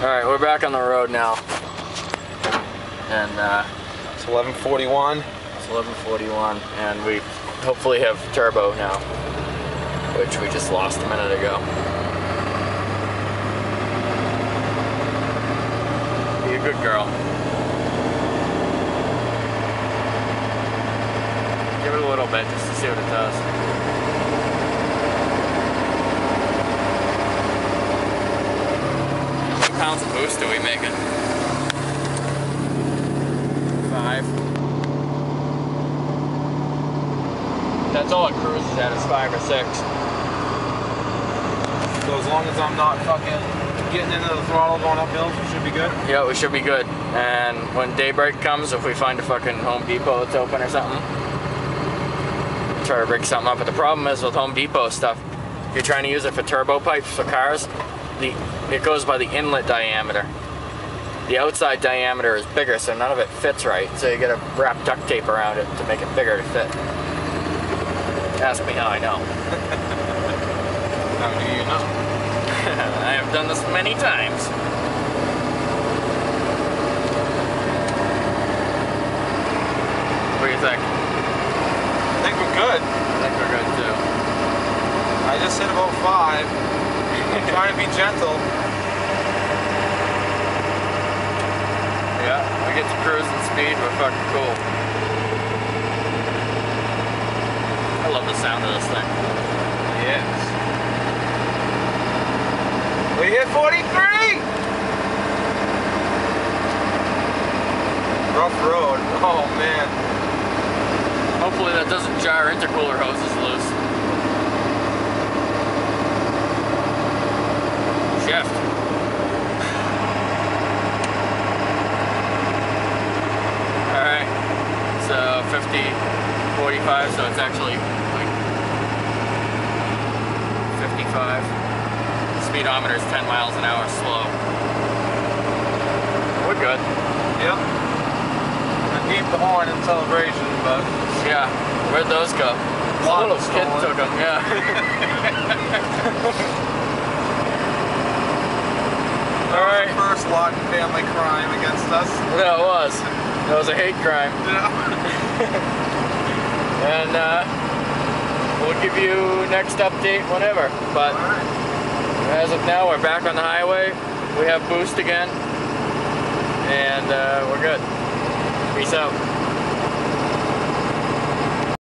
Alright, we're back on the road now. And it's 11:41. It's 11:41, and we hopefully have turbo now, which we just lost a minute ago. Be a good girl. Give it a little bit just to see what it does. How many pounds of boost are we making? 5. That's all it cruises at, is 5 or 6. So as long as I'm not fucking getting into the throttle going up hills, we should be good? Yeah, we should be good. And when daybreak comes, if we find a fucking Home Depot that's open or something, try to rig something up. But the problem is with Home Depot stuff, you're trying to use it for turbo pipes for cars, it goes by the inlet diameter. The outside diameter is bigger, so none of it fits right. So you gotta wrap duct tape around it to make it bigger to fit. Ask me how I know. How do you know? I have done this many times. What do you think? I think we're good. I think we're good too. I just hit about 5. I'm trying to be gentle. Yeah, we get to cruising speed, we're fucking cool. I love the sound of this thing. Yes. We hit 43! Rough road. Oh man. Hopefully that doesn't jar intercooler hoses loose. Shift. Alright. So 50, 45, so it's actually like 55. Speedometer is 10 miles an hour slow. We're good. Yep. I gave the horn in celebration, but... Yeah. Where'd those go? The little kid took them, yeah. Alright. First lot family crime against us. Yeah, it was. That was a hate crime. Yeah. And we'll give you next update whenever. But as of now, we're back on the highway. We have boost again. And we're good. Peace out.